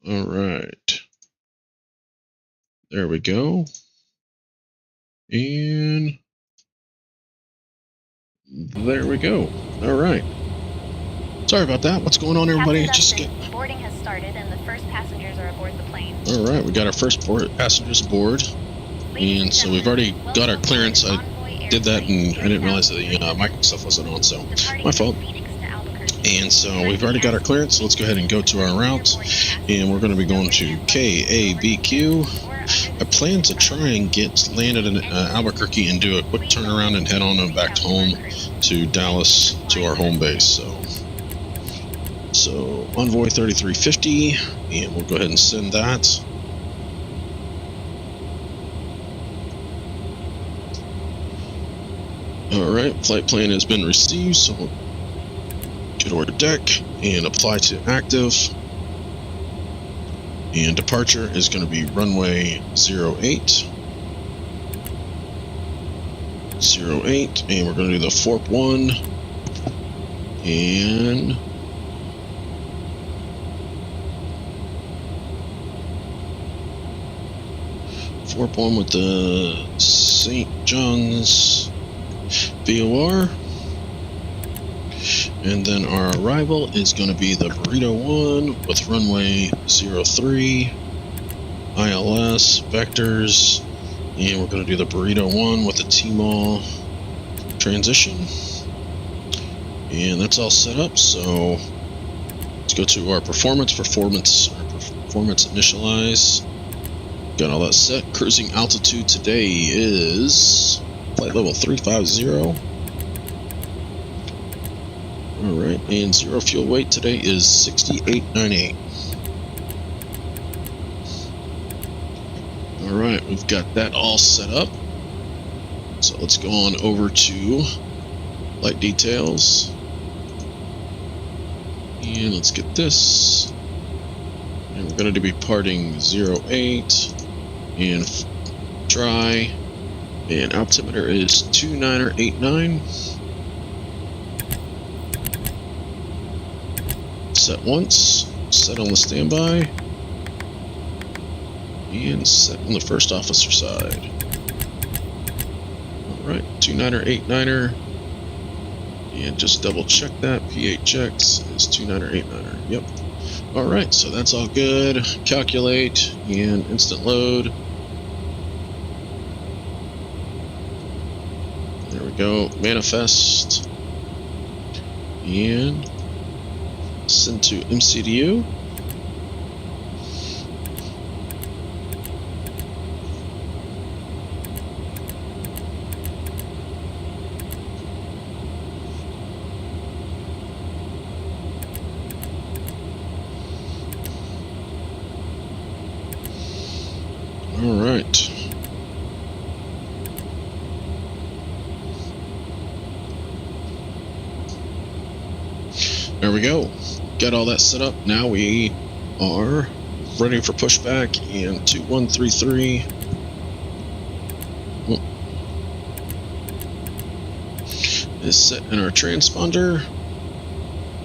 All right. There we go. And there we go. All right. Sorry about that. What's going on, everybody? Boarding has started and the first passengers are aboard the plane. All right, we got our first passengers aboard. And so we've already got our clearance. I did that and I didn't realize that the mic stuff wasn't on, so my fault. And so we've already got our clearance, so let's go ahead and go to our route. And we're going to be going to KABQ. I plan to try and get landed in Albuquerque and do a quick turnaround and head on back home to Dallas to our home base. So Envoy 3350, and we'll go ahead and send that. Alright, flight plan has been received, so we'll get over deck and apply to active. And departure is going to be runway 08. 08, and we're going to do the FORP 1. And FORP 1 with the St. John's VOR, and then our arrival is going to be the Burrito 1 with runway 03, ILS, vectors, and we're going to do the Burrito 1 with the T-Mall transition, and that's all set up. So let's go to our performance initialize. Got all that set. Cruising altitude today is flight level 350. Alright, and zero fuel weight today is 6898. Alright, we've got that all set up. So let's go on over to flight details. And let's get this. And we're going to be departing 08 and dry. And altimeter is 2989. Set once, set on the standby, and set on the first officer side. Alright, 2989er, and just double check that, PHX is 2989er, yep. Alright, so that's all good. Calculate, and instant load. There we go, manifest, and send to MCDU. All right. There we go. Got all that set up. Now we are ready for pushback, and 2133 is set in our transponder.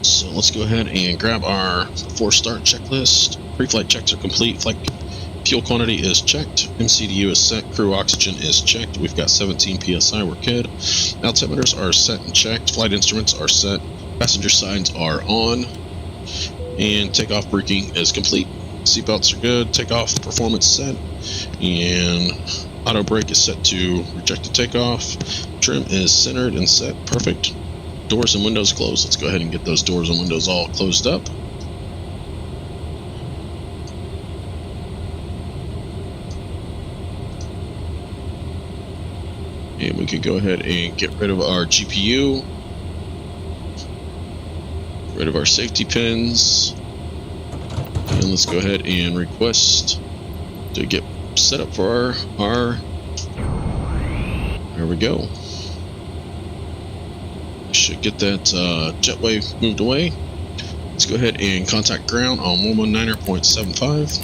So let's go ahead and grab our before start checklist. Pre-flight checks are complete. Flight fuel quantity is checked. MCDU is set. Crew oxygen is checked. We've got 17 PSI. We're good. Altimeters are set and checked. Flight instruments are set. Passenger signs are on. And takeoff braking is complete. Seatbelts are good. Takeoff performance set. And auto brake is set to rejected takeoff. Trim is centered and set. Perfect. Doors and windows closed. Let's go ahead and get those doors and windows all closed up. And we can go ahead and get rid of our GPU. Rid of our safety pins, and let's go ahead and request to get set up for our there we go. Should get that jetway moved away. Let's go ahead and contact ground on 119.75,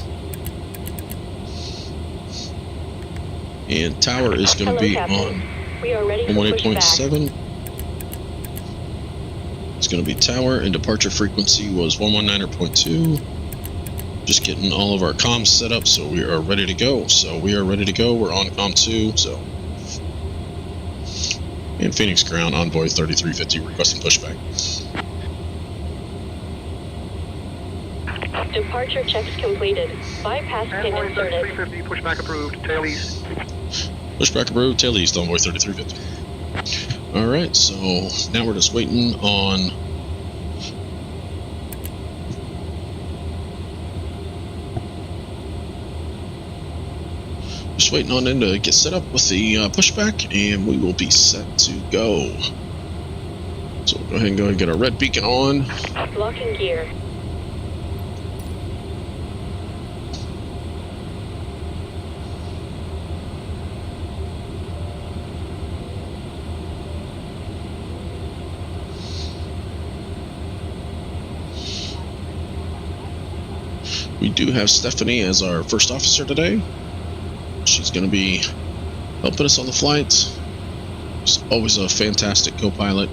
and tower is going to be on 118.7. It's going to be tower, and departure frequency was 119.2. Just getting all of our comms set up, so we are ready to go. We're on comm 2, so. And Phoenix ground, envoy 3350, requesting pushback. Departure checks completed. Bypass pin Envoy inserted. 3350, pushback approved, tail east. Pushback approved, tail east, envoy 3350. Alright, so now we're just waiting on them to get set up with the pushback, and we will be set to go. So we'll go ahead and get our red beacon on. Locking gear. We do have Stephanie as our first officer today. She's going to be helping us on the flight. She's always a fantastic co-pilot.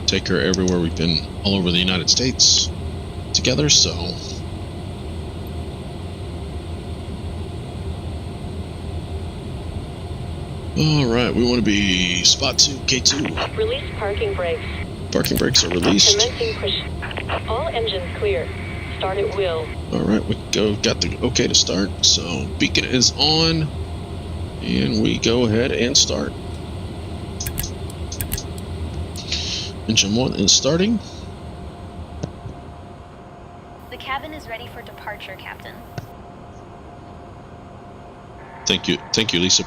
Take her everywhere. We've been all over the United States together, so. Alright, we want to be spot 2, K2. Release parking brakes. Parking brakes are released. Commencing push. All engines clear. Start at will. Alright, we got the okay to start. So beacon is on, and we go ahead and start. Engine 1 is starting. The cabin is ready for departure, Captain. Thank you, Lisa.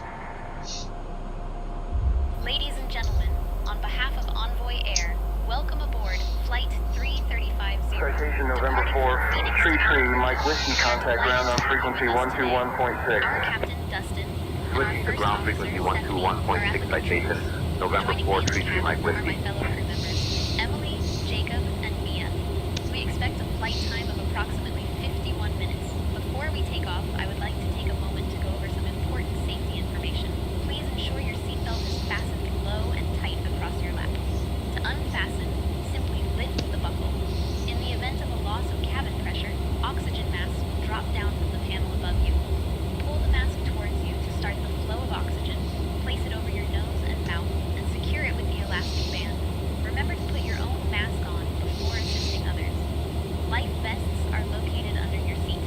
Ladies and gentlemen, on behalf of Envoy Air, welcome aboard Flight 3350. Citation November 4, 32, Mike Whiskey, contact ground on frequency 121.6. Our Captain Dustin. Switching to ground frequency 121.6 citation, November 4, 33, Mike Whiskey. My fellow crew members, Emily, Jacob, and Mia. We expect a flight time of approximately 51 minutes. Before we take off, I would like to take a moment to go over some important safety information. Please ensure your seatbelt is fastened low and tight across your lap. To unfasten, simply lift the buckle. In the event of a loss of cabin pressure, oxygen masks will drop down from the panel above you. Pull the mask towards you to start the flow of oxygen. Place it over your nose and mouth and secure it with the elastic band. Remember to put your own mask on before assisting others. Life vests are located under your seat.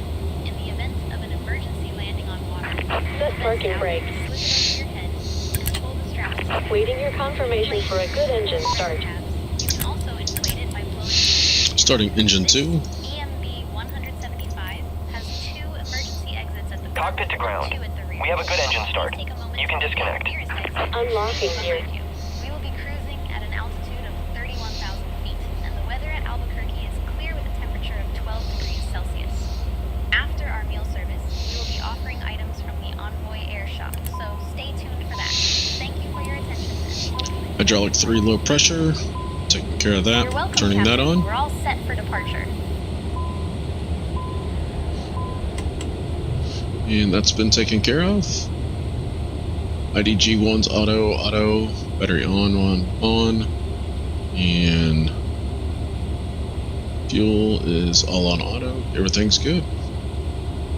In the event of an emergency landing on water, Set parking brakes. slip it over your head and pull the straps tight. Waiting your confirmation for a good engine start. You can also inflate it by blowing. Starting engine 2. EMB 175 has 2 emergency exits at the front Cockpit to ground. and 2 at the rear. We have a good engine start. Take a moment You can to open the disconnect. nearest exit. Unlocking gear. Behind you. We will be cruising at an altitude of 31,000 feet, and the weather at Albuquerque is clear with a temperature of 12 degrees Celsius. After our meal service, we will be offering items from the Envoy Air Shop, so stay tuned for that. Thank you for your attention. And Hydraulic 3 low pressure. Taking care of that. you're welcome, Turning that Captain. on. We're all set for departure. And that's been taken care of. IDG1's auto, battery on, and fuel is all on auto. Everything's good.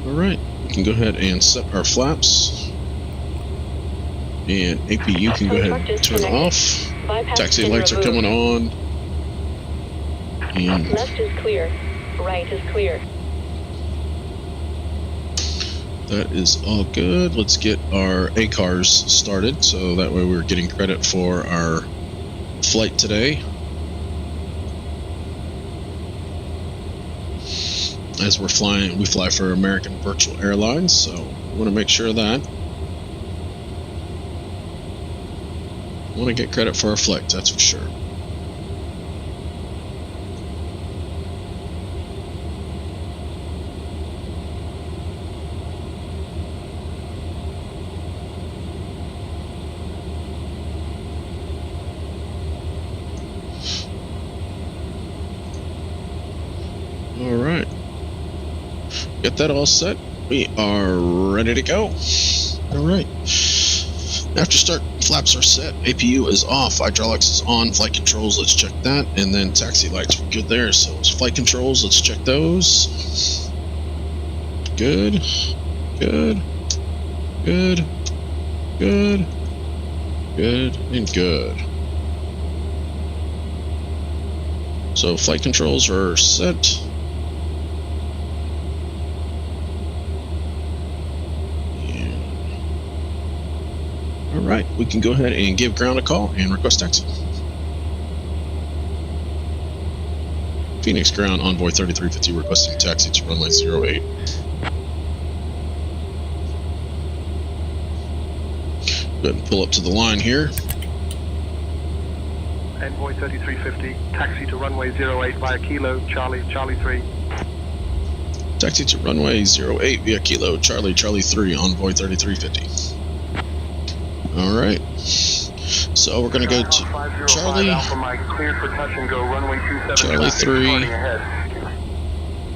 Alright, we can go ahead and set our flaps. And APU can go ahead and turn off. Bypass Taxi pin lights are removed. coming on. And Left is clear. Right is clear. that is all good. Let's get our ACARs started, so that way we're getting credit for our flight today. As we're flying, we fly for American Virtual Airlines, so we want to make sure of that. We want to get credit for our flights, that's for sure. Alright. Get that all set. We are ready to go. Alright. After start, flaps are set. APU is off. Hydraulics is on. Flight controls, let's check that. And then taxi lights, we're good there. So it's flight controls, let's check those. Good. Good. Good. Good. Good. And good. So flight controls are set. Alright, we can go ahead and give ground a call and request taxi. Phoenix ground, envoy 3350 requesting taxi to runway 08. Go ahead and pull up to the line here. Envoy 3350, taxi to runway 08 via Kilo, Charlie 3. Taxi to runway 08 via Kilo, Charlie 3, envoy 3350. Alright, so we're gonna go to Charlie, Alpha Mike, cleared for touch and go, runway 27. Charlie 3,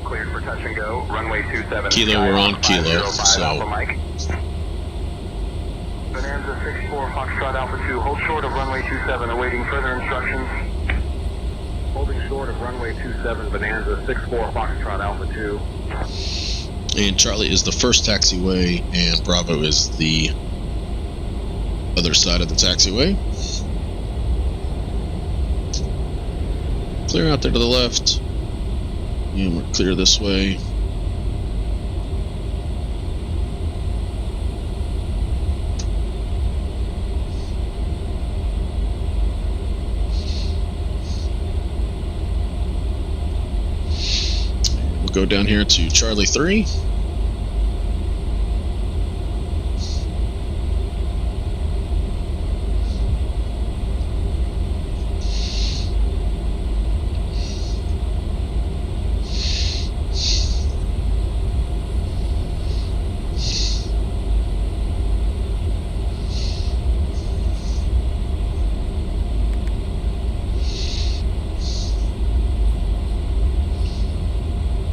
Cleared for touch and go, runway 27. Kilo, we're on Kilo, so Bonanza 64, Foxtrot Alpha 2, hold short of runway 27, awaiting further instructions. Holding short of runway 27, Bonanza 64, Foxtrot Alpha 2. and Charlie is the first taxiway, and Bravo is the other side of the taxiway. Clear out there to the left, and we're clear this way. We'll go down here to Charlie 3.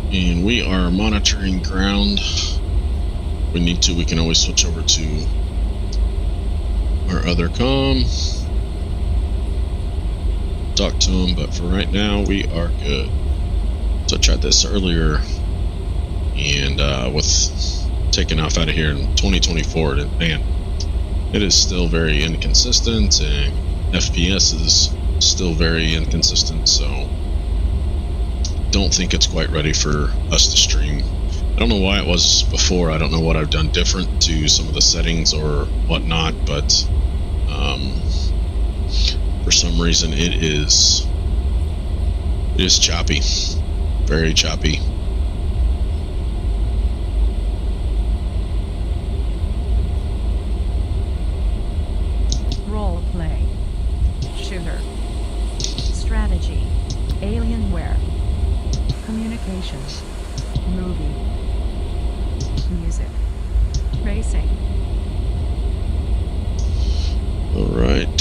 And we are monitoring ground. If we need to, we can always switch over to our other comm. Talk to them, but for right now, we are good. So I tried this earlier, and with taking off out of here in 2024, man, it is still very inconsistent, and FPS is still very inconsistent, so don't think it's quite ready for us to stream. I don't know why it was before. I don't know what I've done different to some of the settings or whatnot, but for some reason it is choppy, very choppy. Role play. Shooter. Strategy. Alienware. Communications. Movie. Music. Racing. All right.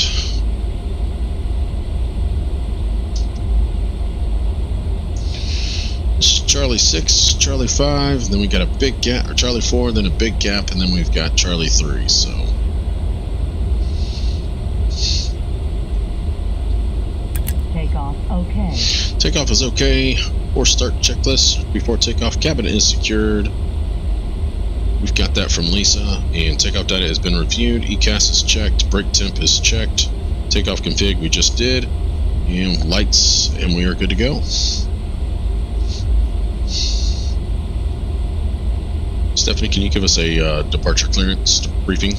This is Charlie 6, Charlie 5, then we got a big gap, or Charlie 4, then a big gap, and then we've got Charlie 3, so. Takeoff okay. Takeoff is okay. Force start checklist before takeoff. Cabin is secured. We've got that from Lisa, and takeoff data has been reviewed. ECAS is checked. Brake temp is checked. Takeoff config we just did. And lights, and we are good to go. Stephanie, can you give us a departure clearance briefing?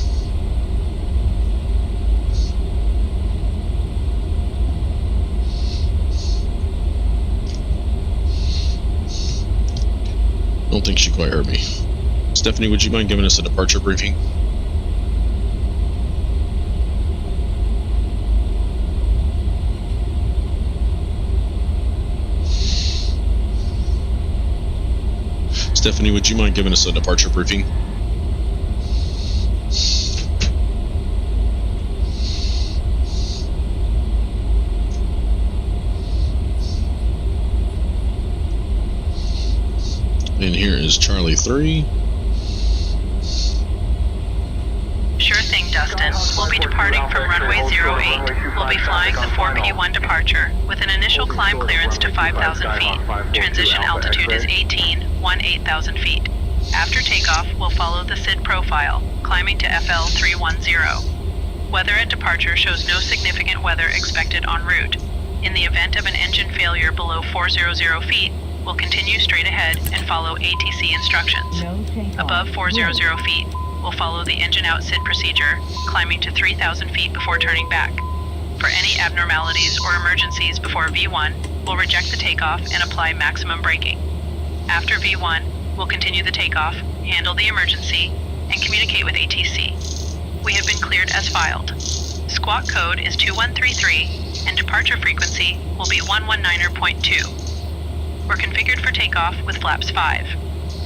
I don't think she quite heard me. Stephanie, would you mind giving us a departure briefing? Stephanie, would you mind giving us a departure briefing? And here is Charlie 3. Sure thing, Dustin. We'll be departing from runway 08. We'll be flying the 4P1 departure with an initial climb clearance to 5,000 feet. Transition altitude is 18,000 feet. After takeoff, we'll follow the SID profile, climbing to FL 310. Weather at departure shows no significant weather expected en route. In the event of an engine failure below 400 feet, we'll continue straight ahead and follow ATC instructions. Above 400 feet, we'll follow the engine out SID procedure, climbing to 3,000 feet before turning back. For any abnormalities or emergencies before V1, we'll reject the takeoff and apply maximum braking. After V1, we'll continue the takeoff, handle the emergency, and communicate with ATC. We have been cleared as filed. Squawk code is 2133, and departure frequency will be 119.2. We're configured for takeoff with flaps 5.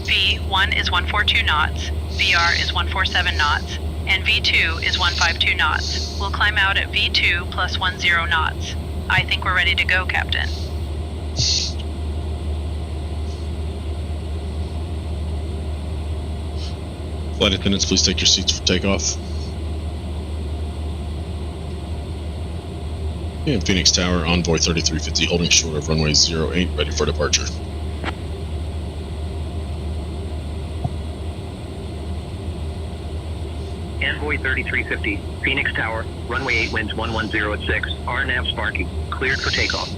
V1 is 142 knots, VR is 147 knots, and V2 is 152 knots. We'll climb out at V2 plus 10 knots. I think we're ready to go, Captain. Flight attendants, please take your seats for takeoff. And Phoenix Tower, Envoy 3350, holding short of runway 08, ready for departure. Envoy 3350, Phoenix Tower, runway 8 winds 110 at 6, RNAV Sparky, cleared for takeoff.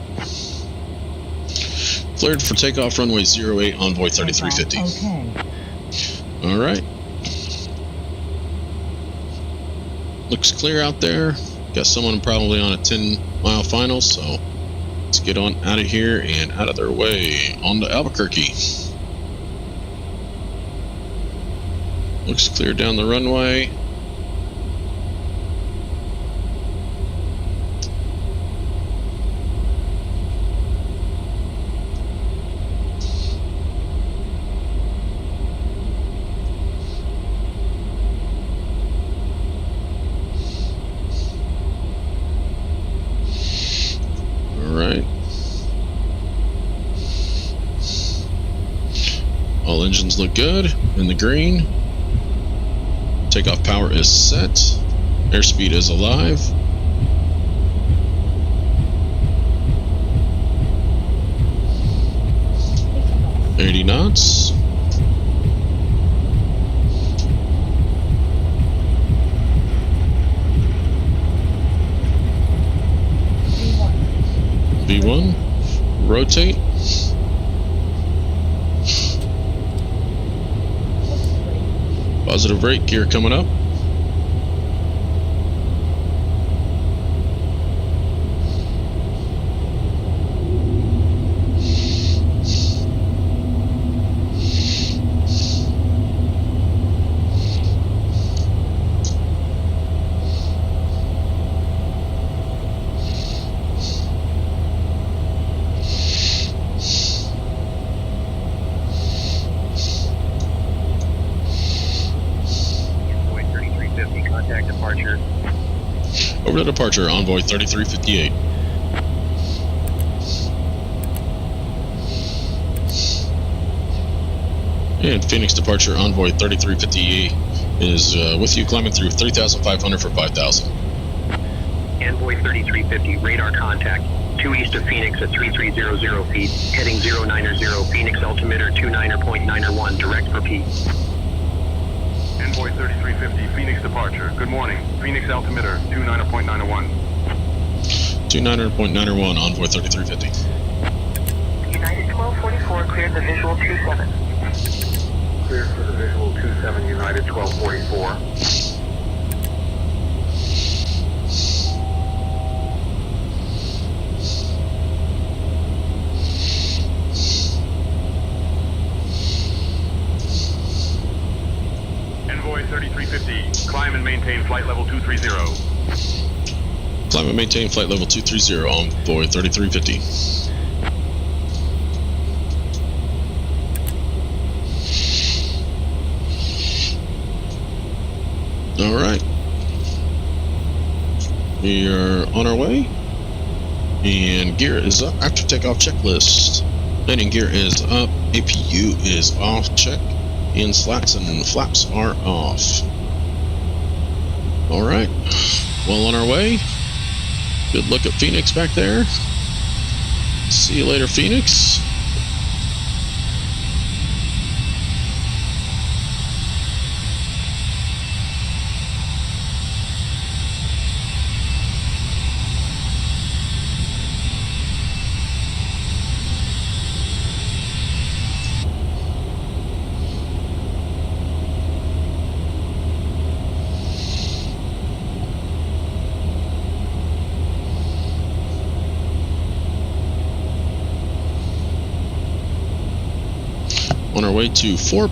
Cleared for takeoff, runway 08, Envoy 3350. Okay. Alright. Looks clear out there. Got someone probably on a 10-mile final, so let's get on out of here and out of their way. On to Albuquerque. Looks clear down the runway. Alright. All engines look good in the green. Takeoff power is set. Airspeed is alive. $80 knots. V1, rotate. Positive brake gear coming up. Over to departure, Envoy 3358. And Phoenix departure, Envoy 3358 is with you, climbing through 3,500 for 5,000. Envoy 3350, radar contact, 2 east of Phoenix at 3300 feet, heading 090, Phoenix altimeter 29.901, direct for P. Envoy 3350, Phoenix departure. Good morning. Phoenix altimeter 29.901. 29.901, Envoy 3350. United 1244 cleared the visual 27. Cleared for the visual 27, United 1244. Envoy 3350, climb and maintain flight level 230. Climb and maintain flight level 230, Envoy 3350. Alright. We are on our way. And gear is up. After takeoff checklist. Landing gear is up. APU is off. Check. And slats and flaps are off. Alright. Well on our way. Good look at Phoenix back there. See you later, Phoenix. on our way to Forp.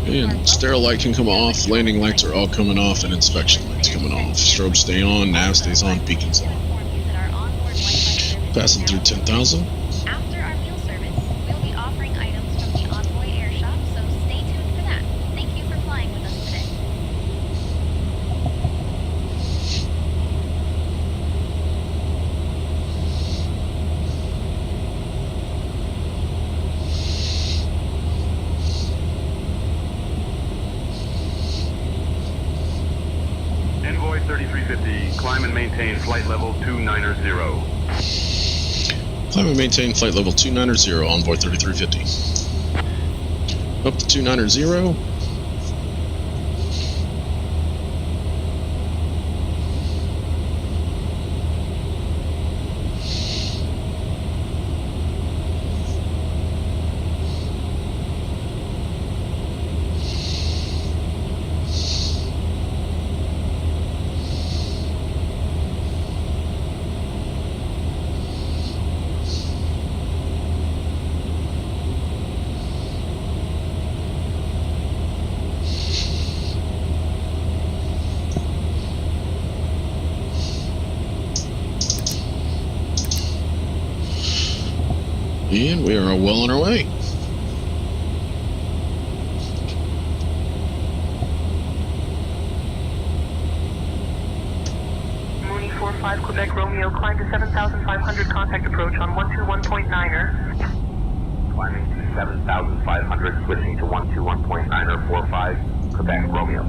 And stereo light can come off, landing lights are all coming off, and inspection lights coming off. Strobes stay on, nav stays on, beacons on. Passing through 10,000. After our meal service, we'll be offering items from the Envoy Air Shop, so stay tuned for that. Thank you for flying with us today. Envoy 3350, climb and maintain flight level 290. Climb and maintain flight level 290, Envoy 3350. Up to 290. And we are well on our way. Mooney 45 Quebec Romeo, climb to 7,500, contact approach on 121.9er. Climbing to 7,500, switching to 121.9er 45, Quebec Romeo.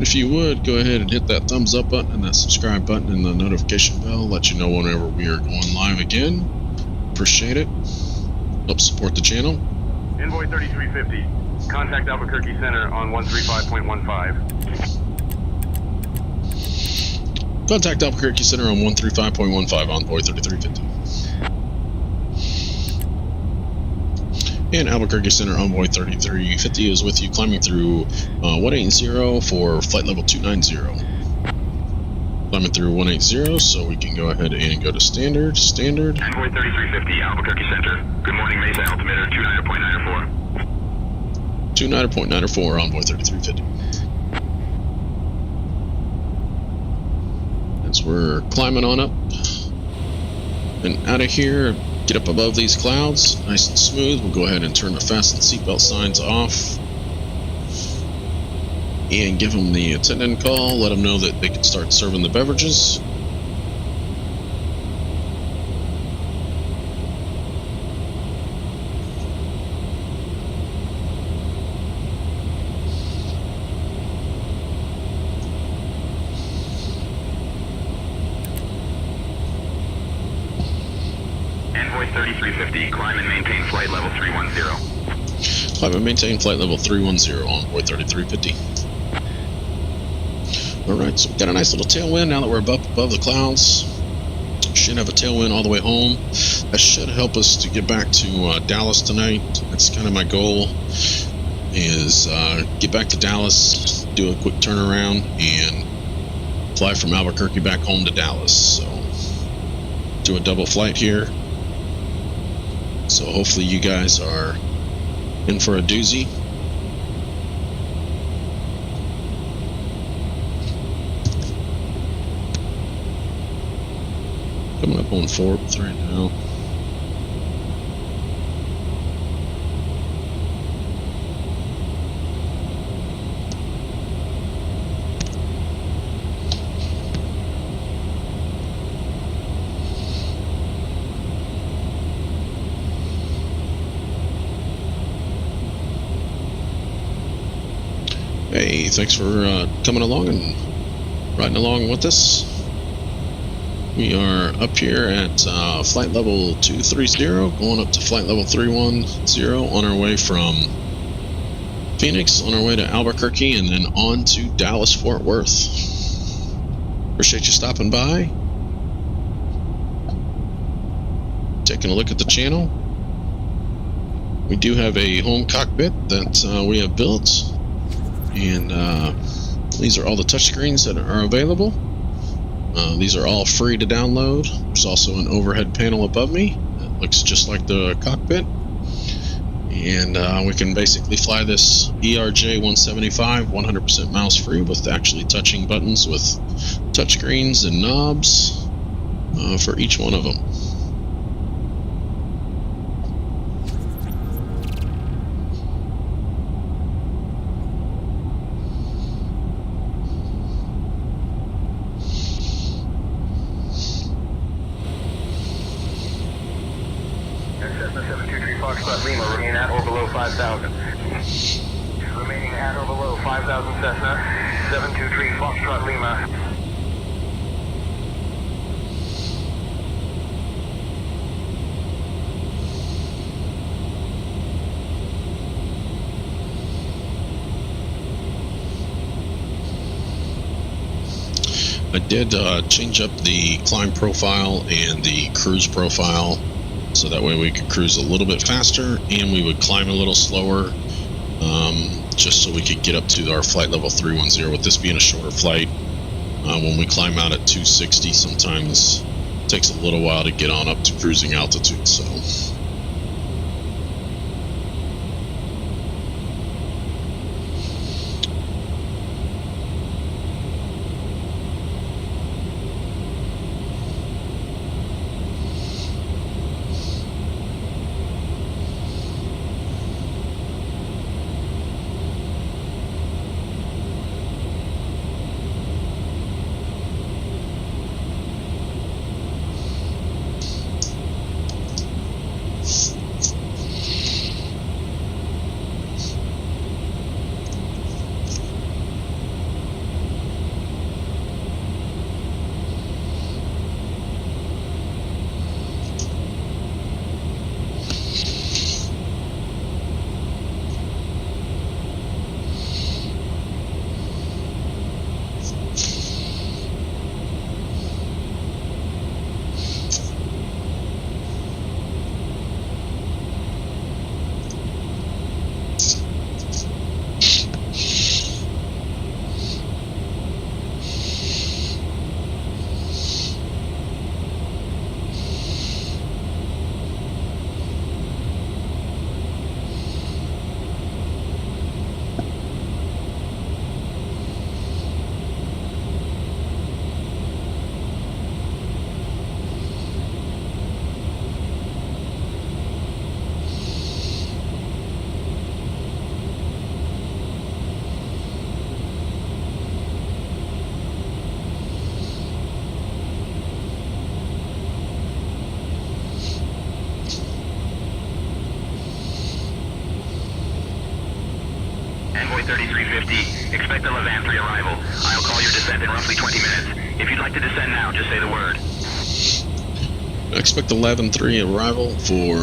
If you would, go ahead and hit that thumbs up button and that subscribe button and the notification bell. Let you know whenever we are going live again. Appreciate it. Help support the channel. Envoy 3350, contact Albuquerque Center on 135.15. Contact Albuquerque Center on 135.15, Envoy 3350. And Albuquerque Center Envoy 3350 is with you, climbing through 180 for flight level 290. Climbing through 180, so we can go ahead and go to standard. Standard. Envoy 3350, Albuquerque Center. Good morning, Mesa altimeter 29.94. 29.94, Envoy 3350. As we're climbing on up and out of here, get up above these clouds, nice and smooth. We'll go ahead and turn the fasten seatbelt signs off and give them the attendant call, let them know that they can start serving the beverages. Envoy 3350, climb and maintain flight level 310. Climb and maintain flight level 310, Envoy 3350. Alright, so we've got a nice little tailwind now that we're above the clouds. Should have a tailwind all the way home. That should help us to get back to Dallas tonight. That's kind of my goal, is get back to Dallas, do a quick turnaround, and fly from Albuquerque back home to Dallas. So, do a double flight here. So hopefully you guys are in for a doozy. Coming up on 4th right now. Hey, thanks for coming along and riding along with us. We are up here at flight level 230, going up to flight level 310 on our way from Phoenix, on our way to Albuquerque, and then on to Dallas Fort Worth. Appreciate you stopping by, taking a look at the channel. We do have a home cockpit that we have built, and these are all the touchscreens that are available. These are all free to download. There's also an overhead panel above me that looks just like the cockpit, and we can basically fly this ERJ 175 100% mouse free with actually touching buttons with touchscreens and knobs for each one of them. Cessna 723 Foxtrot Lima, remain at or below 5,000. Remaining at or below 5,000 Cessna 723 Foxtrot Lima. I did change up the climb profile and the cruise profile, so that way we could cruise a little bit faster and we would climb a little slower, just so we could get up to our flight level 310. With this being a shorter flight, when we climb out at 260, sometimes it takes a little while to get on up to cruising altitude. So Envoy 3350, expect a Levan 3 arrival. I'll call your descent in roughly 20 minutes. If you'd like to descend now, just say the word. expect the Levan 3 arrival for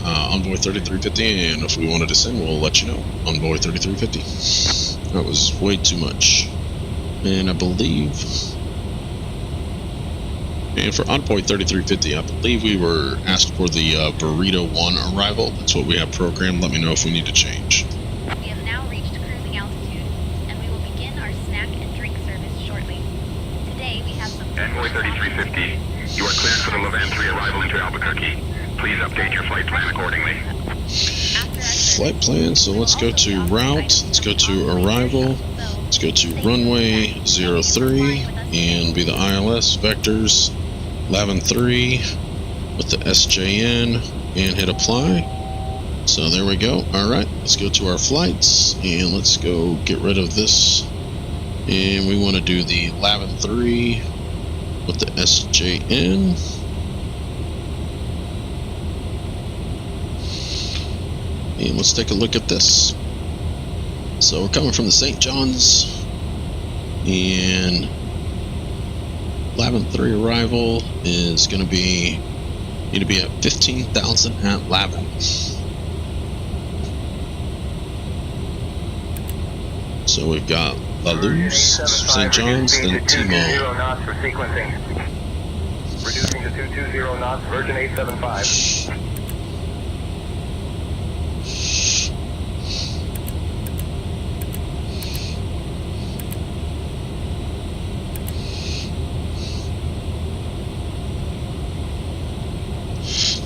Envoy 3350, and if we want to descend, we'll let you know. Envoy 3350. That was way too much. And I believe... And for Envoy 3350, I believe we were asked for the Burrito 1 arrival. That's what we have programmed. Let me know if we need to change. We have now reached cruising altitude, and we will begin our snack and drink service shortly. Today we have some... Envoy 3350, you are cleared for the Levan 3 arrival into Albuquerque. Please update your flight plan accordingly. Flight plan, so let's go to route, let's go to arrival, let's go to runway 03, and be the ILS vectors, Levan 3 with the SJN, and hit apply. So there we go. Alright, let's go to our flights, and let's go get rid of this. And we want to do the Levan 3 with the SJN. And let's take a look at this. So we're coming from the St. John's, and Lavin 3 arrival is going to be, need to be at 15,000 at Lavin. So we've got La Luz, St. John's, then Timo. 220 knots for sequencing. Reducing to 220 knots, Virgin 875.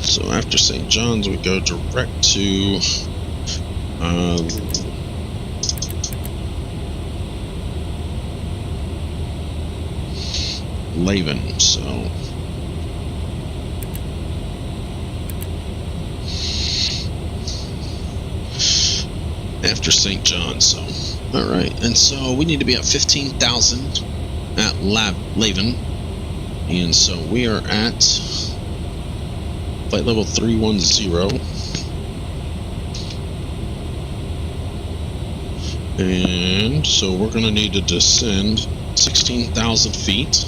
So after St. John's, we go direct to Lavin. So after St. John's. So all right, and so we need to be at 15,000 at Lavin, and so we are at flight level 310, and so we're going to need to descend 16,000 feet,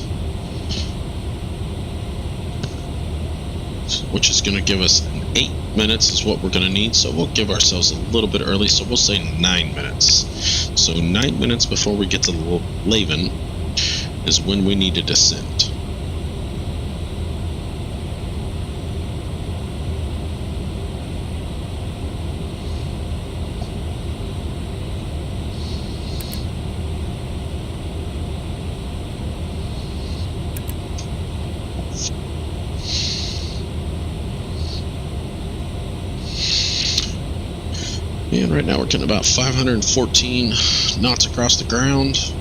which is going to give us 8 minutes is what we're going to need. So we'll give ourselves a little bit early, so we'll say 9 minutes. So 9 minutes before we get to Lavin is when we need to descend. And right now we're getting about 514 knots across the ground.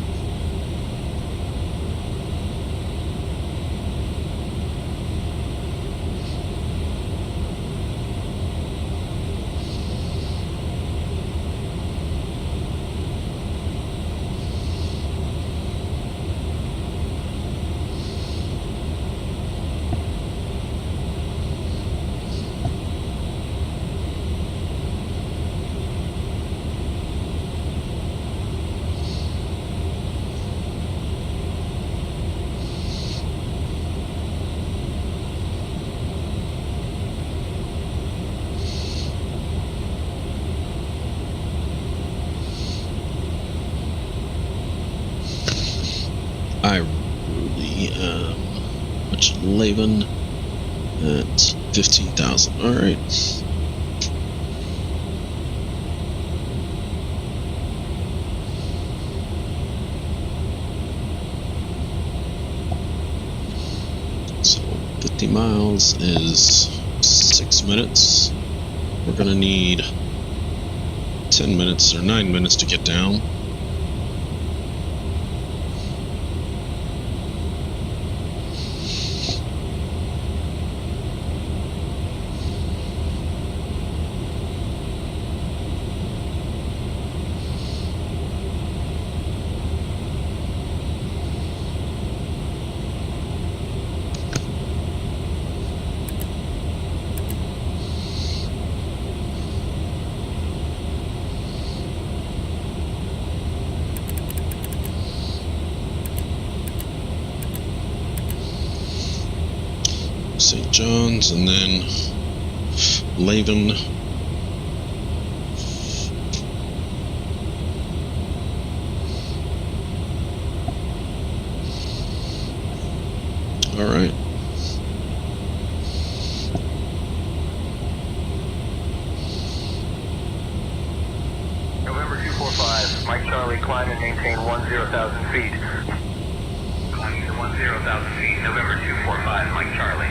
I really much Lavin at 15,000. All right. So 50 miles is 6 minutes. We're gonna need 10 minutes or 9 minutes to get down. St. John's and then Lavin. All right. November 245, Mike Charlie, climb and maintain 10,000 feet. Climbing to 10,000 feet, November 245, Mike Charlie.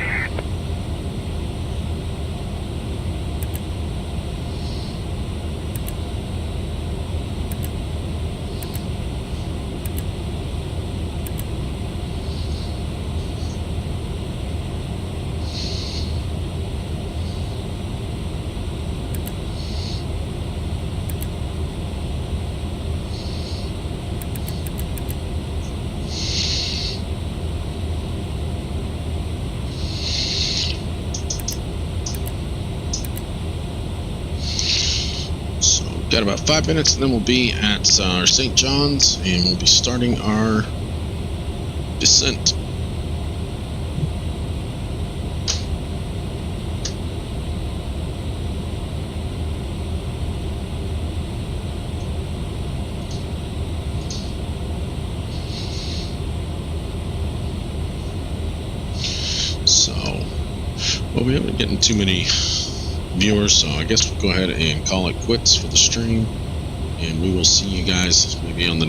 Got about 5 minutes and then we'll be at our St. John's and we'll be starting our descent. Well, we haven't getting too many viewers, so I guess we'll go ahead and call it quits for the stream, and we will see you guys maybe on the next